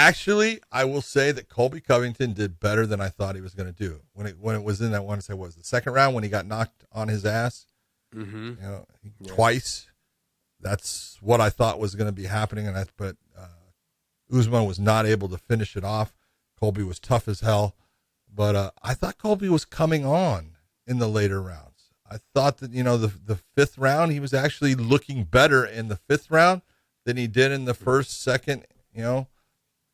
Actually, I will say that Colby Covington did better than I thought he was going to do when it was in that one. Say was the second round when he got knocked on his ass, twice. That's what I thought was going to be happening, but Usman was not able to finish it off. Colby was tough as hell, but I thought Colby was coming on in the later rounds. I thought that the fifth round he was actually looking better in the fifth round than he did in the first, second,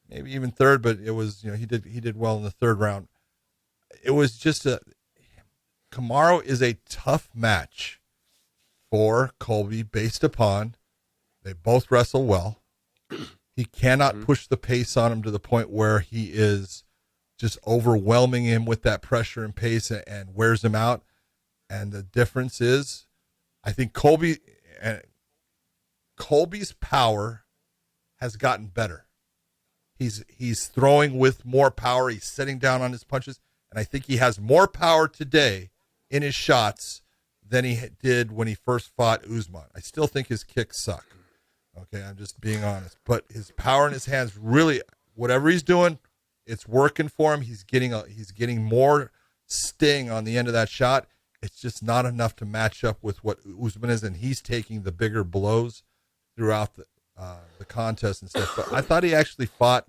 maybe even third, but it was, he did well in the third round. It was just Kamaru is a tough match for Colby based upon they both wrestle well. He cannot push the pace on him to the point where he is just overwhelming him with that pressure and pace and wears him out. And the difference is, I think Colby's power has gotten better. He's throwing with more power. He's sitting down on his punches. And I think he has more power today in his shots than he did when he first fought Usman. I still think his kicks suck. Okay, I'm just being honest. But his power in his hands, really, whatever he's doing, it's working for him. He's getting more sting on the end of that shot. It's just not enough to match up with what Usman is, and he's taking the bigger blows throughout the contest and stuff. But I thought he actually fought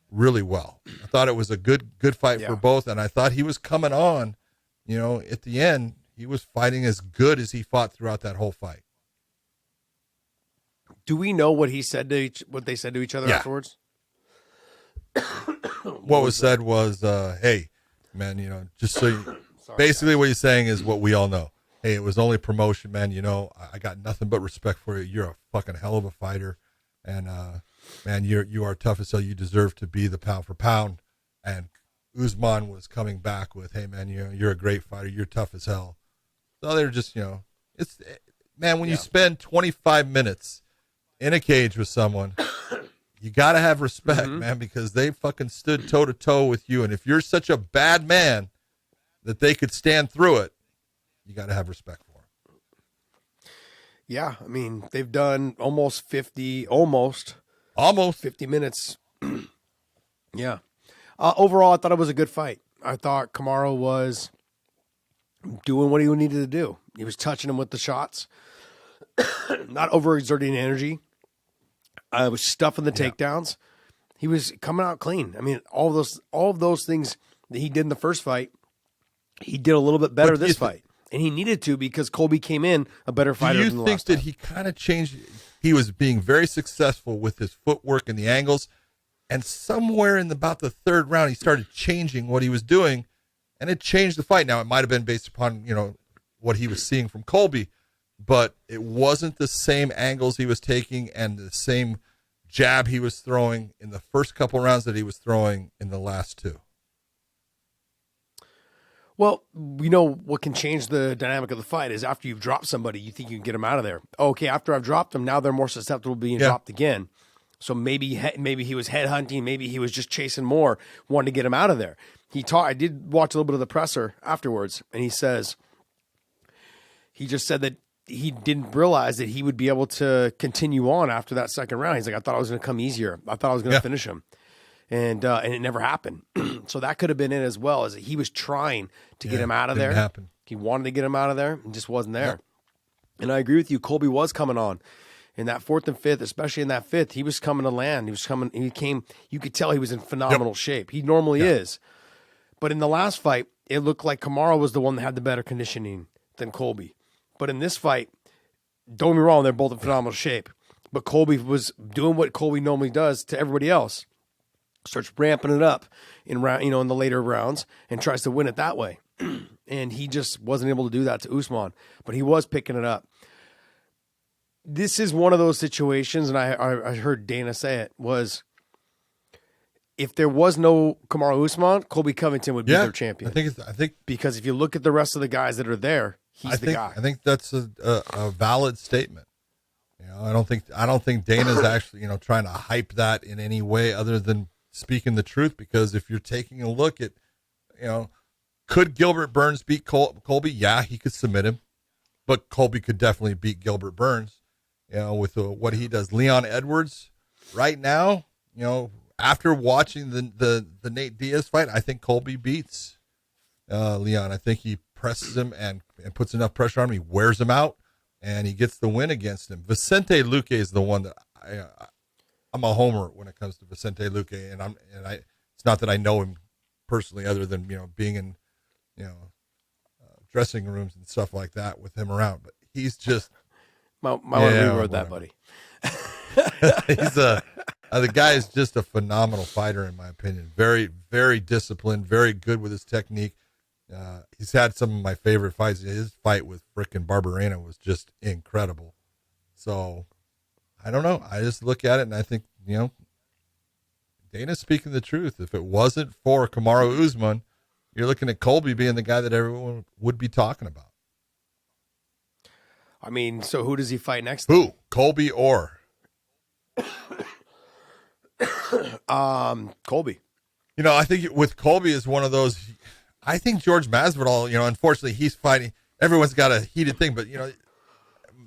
really well. I thought it was a good fight for both, and I thought he was coming on. At the end, he was fighting as good as he fought throughout that whole fight. Do we know what he said what they said to each other afterwards? What was said was, "Hey, man, just so you." Basically, what he's saying is what we all know. Hey, it was only promotion, man. I got nothing but respect for you. You're a fucking hell of a fighter. And, man, you are tough as hell. You deserve to be the pound for pound. And Usman was coming back with, hey, man, you're a great fighter. You're tough as hell. So they're just, when you spend 25 minutes in a cage with someone, you got to have respect, man, because they fucking stood toe to toe with you. And if you're such a bad man that they could stand through it, you got to have respect for them. Yeah, I mean, they've done almost 50 minutes. Yeah. Overall, I thought it was a good fight. I thought Kamaru was doing what he needed to do. He was touching him with the shots, not overexerting energy. I was stuffing the takedowns. He was coming out clean. I mean, all of those things that he did in the first fight, he did a little bit better this fight. And he needed to because Colby came in a better fighter than the last time. Do you think that he kind of changed? He was being very successful with his footwork and the angles. And somewhere in about the third round, he started changing what he was doing. And it changed the fight. Now, it might have been based upon, what he was seeing from Colby. But it wasn't the same angles he was taking and the same jab he was throwing in the first couple rounds that he was throwing in the last two. Well, what can change the dynamic of the fight is after you've dropped somebody, you think you can get them out of there. Okay, after I've dropped them, now they're more susceptible to being dropped again. So maybe he was headhunting, maybe he was just chasing more, wanting to get him out of there. I did watch a little bit of the presser afterwards, and he just said that he didn't realize that he would be able to continue on after that second round. He's like, I thought I was going to come easier. I thought I was going to finish him. And it never happened. So that could have been it as well, as he was trying to get him out of there. Happen. He wanted to get him out of there and just wasn't there. And I agree with you. Colby was coming on in that fourth and fifth, especially in that fifth. He was coming to land. You could tell he was in phenomenal shape. He normally is. But in the last fight, it looked like Kamaru was the one that had the better conditioning than Colby. But in this fight, don't get me wrong, they're both in phenomenal shape. But Colby was doing what Colby normally does to everybody else. Starts ramping it up in the later rounds and tries to win it that way. And he just wasn't able to do that to Usman, but he was picking it up. This is one of those situations, and I heard Dana say it, was if there was no Kamaru Usman, Colby Covington would be their champion. I think because if you look at the rest of the guys that are there, he's the guy. I think that's a valid statement. I don't think Dana's actually, trying to hype that in any way other than speaking the truth, because if you're taking a look at, could Gilbert Burns beat Colby? Yeah, he could submit him, but Colby could definitely beat Gilbert Burns, with what he does. Leon Edwards right now, after watching the Nate Diaz fight, I think Colby beats Leon. I think he presses him and puts enough pressure on him. He wears him out, and he gets the win against him. Vicente Luque is the one that I'm a homer when it comes to Vicente Luque, and it's not that I know him personally, other than being in dressing rooms and stuff like that with him around. But he's just might want to reword that, buddy. He's the guy is just a phenomenal fighter, in my opinion. Very, very disciplined, very good with his technique. He's had some of my favorite fights. His fight with frickin' Barberena was just incredible. So I don't know. I just look at it and I think, Dana's speaking the truth. If it wasn't for Kamaru Usman, you're looking at Colby being the guy that everyone would be talking about. I mean, so who does he fight next? Who? Colby or? Colby. I think with Colby is one of those. I think George Masvidal. Unfortunately, he's fighting. Everyone's got a heated thing, but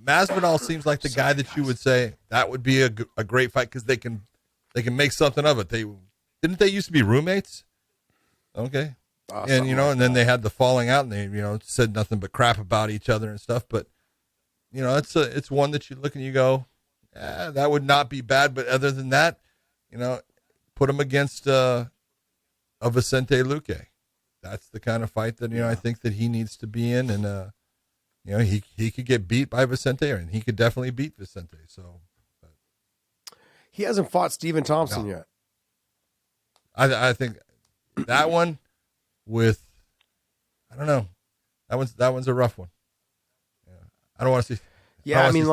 Masvidal seems like the guy that you would say that would be a great fight because they can make something of it. Didn't they used to be roommates? Okay, and and then they had the falling out, and they said nothing but crap about each other and stuff. But it's one that you look and you go, that would not be bad. But other than that, put him against a Vicente Luque. That's the kind of fight that I think that he needs to be in, and he could get beat by Vicente, and he could definitely beat Vicente. So he hasn't fought Stephen Thomson yet. I think that one with I don't know, that one's a rough one. Yeah. I don't want to see. Yeah, I mean,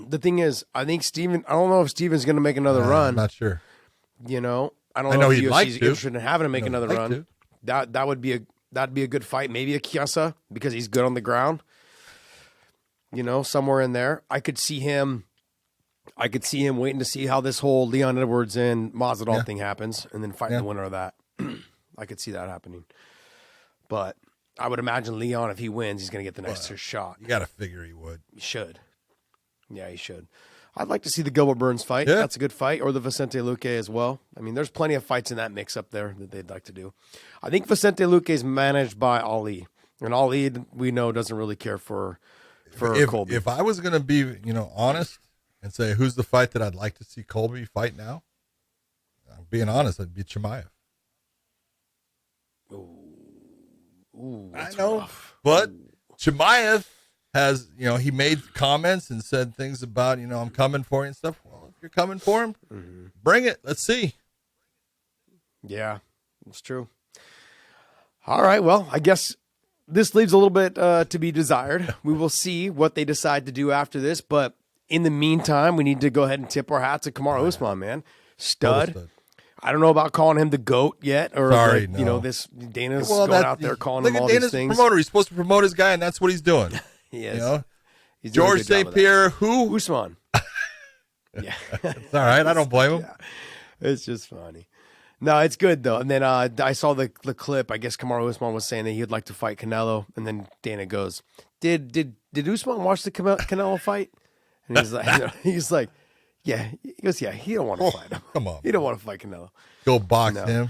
the thing is, I think Steven. I don't know if Steven's going to make another run. I'm not sure. I don't know if he'd UFC's like to. interested in having him make another run. That'd be a good fight. Maybe a Chiesa because he's good on the ground. Somewhere in there, I could see him waiting to see how this whole Leon Edwards and Masvidal thing happens, and then fighting the winner of that. I could see that happening, but I would imagine Leon, if he wins, he's going to get the next shot. You got to figure he would. He should. Yeah, he should. I'd like to see the Gilbert Burns fight. Yeah. That's a good fight, or the Vicente Luque as well. I mean, there's plenty of fights in that mix up there that they'd like to do. I think Vicente Luque is managed by Ali, and Ali we know doesn't really care for Colby. If I was going to be honest and say who's the fight that I'd like to see Colby fight now, I'm being honest, I'd be Chimaev. Ooh, I know, rough. But Chimaev has, he made comments and said things about, I'm coming for you and stuff. Well, if you're coming for him, bring it. Let's see. Yeah, it's true. All right. Well, I guess this leaves a little bit to be desired. We will see what they decide to do after this. But in the meantime, we need to go ahead and tip our hats to Kamaru Usman, man. Stud. I don't know about calling him the GOAT yet, or this Dana's going out there calling him all Dana's these things. Promoter. He's supposed to promote his guy, and that's what he's doing. He is. He's George St. Pierre, who? Usman. Yeah, it's all right. I don't blame him. Yeah. It's just funny. No, it's good though. And then I saw the clip. I guess Kamaru Usman was saying that he'd like to fight Canelo, and then Dana goes, "Did Usman watch the Canelo fight?" And he's like, yeah. He goes, yeah. He don't want to fight him. Come on, he don't want to fight Canelo. Go box him.